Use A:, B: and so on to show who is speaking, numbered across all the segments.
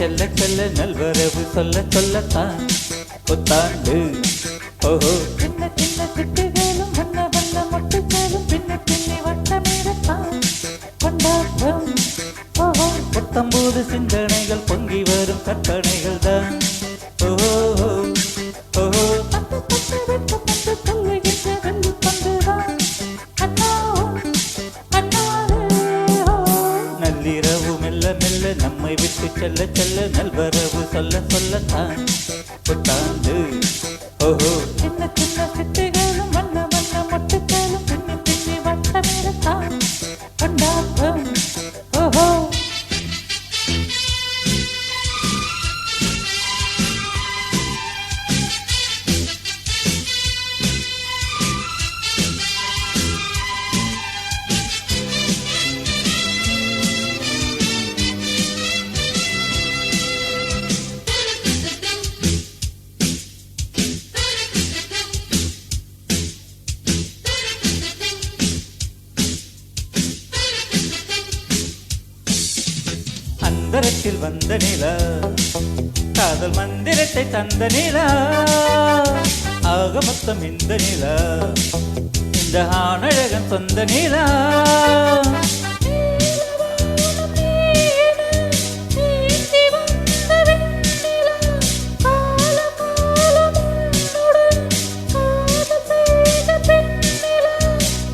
A: செல்ல செல்ல நல்வரவு சொல்ல சொல்லத்தான் புத்தாண்டு. ஓஹோ
B: சின்ன சின்ன சிட்டுகளும் வண்ண வண்ண மொட்டுகளும் பின்னி பின்னி வட்டமிடத்தான் கொண்டாட்டம். ஓஹோ
A: புத்தம்பூது சிந்தனைகள் பொங்கி வரும் கற்பனைகள் தான். ஓஹோ ஓஹோ
B: பத்து பத்து வெட்டு பந்து சொல்லுகின்ற வெள்ளி பந்துதான் அண்ணாவும் அண்ணாலே.
A: நள்ளிரவு மெல்ல மெல்ல நம்மை விட்டு செல்ல செல்ல நல்வரவு சொல்ல சொல்லத்தான் புத்தாண்டு. ஓஹோ
B: சின்ன சின்ன சிட்டுகளும் வண்ண வண்ண மொட்டுகளும் பின்னி பின்னி வட்டமிடத்தான் கொண்டாட்டம். ஓஹோ
A: அந்தரத்தில் வந்த நிலா காதல் மந்திரத்தை தந்த நிலா. ஆக மொத்தம் இந்த நிலா இந்த ஆணழகன் சொந்த நிலா.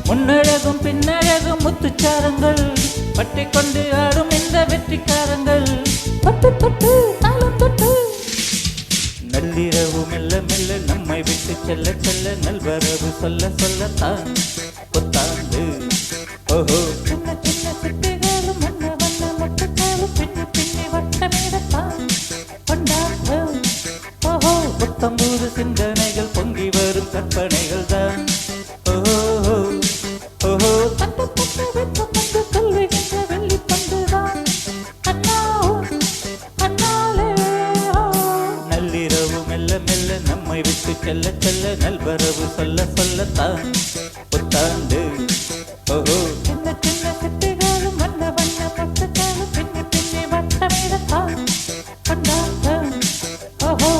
A: முன்னழகும் பின்னழகும் முத்துச்சாரங்கள் பட்டி கொண்டு ஆடும் இந்த வெற்றிக்காரங்கள்.
B: தொட்டு தொட்டு தாளம் தொட்டு
A: நள்ளிரவு மெல்ல மெல்ல நம்மை விட்டு செல்ல செல்ல நல்வரவு சொல்ல சொல்லத்தான் புத்தாண்டு. ஓஹோ
B: சின்ன சின்ன சிட்டுகளும் வண்ண வண்ண மொட்டுகளும் பின்னி பின்னி வட்டமிடத்தான் கொண்டாட்டம். ஓஹோ
A: புத்தம்பூது சிந்தனைகள் பொங்கி வரும் கற்பனைகள் தான். ஓஹோ ஓஹோ
B: பட்டு பட்டு வெட்டு பந்து சொல்லுகின்ற வெள்ளி பந்துதான் அண்ணாவும் அண்ணாலே.
A: நள்ளிரவு மெல்ல மெல்ல நம்மை விட்டு செல்ல செல்ல நல்வரவு சொல்ல சொல்லத்தான் புத்தாண்டு. ஓஹோ
B: சின்ன சின்ன சிட்டுகளும் வண்ண வண்ண மொட்டுகளும் பின்னி பின்னி வட்டமிடத்தான் கொண்டாட்டம். ஓஹோ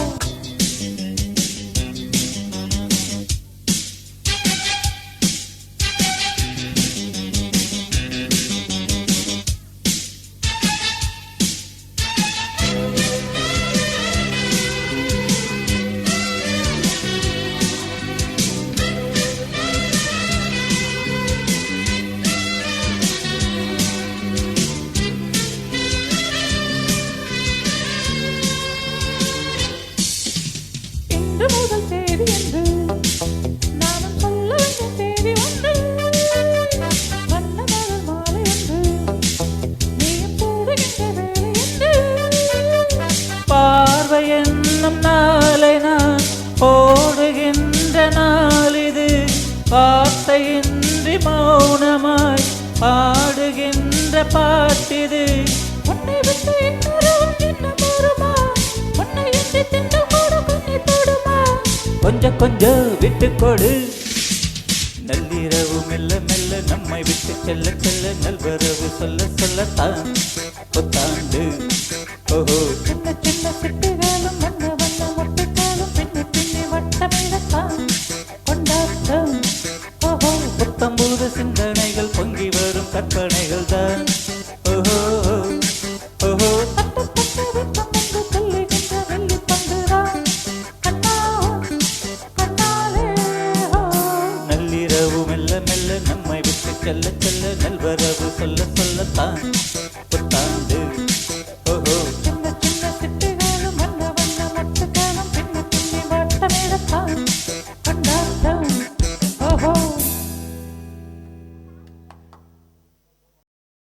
B: இன்று முதல் தேதி என்று நானும் சொல்ல வேண்டிய தேதி ஒன்று. வண்ண மலர் மாலை என்று நீயும் போடுகின்ற வேலை என்று.
A: பார்வை என்னும் நாளை நான் போடுகின்ற நாள் இது. வார்த்தையின்றி மௌனமாய் பாடுகின்ற பாட்டிது.
B: உன்னை விட்டு இன்னொருவன் இன்னும் வருமா? உன்னை என்று திண்டு கூட கண்ணி தொடுமா?
A: கொஞ்சம் கொஞ்சம் விட்டு கொடு. நள்ளிரவு மெல்ல மெல்ல நம்மை விட்டு செல்ல செல்ல நல்வரவு சொல்ல சொல்லத்தான் புத்தாண்டு. ஓஹோ
B: சின்ன சின்ன சிட்டுகளும் வண்ண வண்ண மொட்டுகளும் பின்னி பின்னி வட்டமிடத்தான் கொண்டாட்டம். ஓஹோ
A: புத்தம்பூது சிந்தனைகள் பொங்கி வரும் கற்பனைகள் தான். ஓஹோ ஓஹோ
B: பட்டு பட்டு வெட்டம் வந்து சொல்லுகின்ற வெள்ளி பந்துதான் அண்ணாவும் அண்ணாலே.
A: நள்ளிரவு மெல்ல மெல்ல நம்மை விட்டு செல்ல செல்ல நல்வரவு சொல்ல சொல்லத்தான் புத்தாண்டு. ஓஹோ
B: சின்ன சின்ன சிட்டுகளும் வண்ண வண்ண மொட்டுகளும் பின்னி பின்னி வட்டமிடத்தான் கொண்டாட்டம்.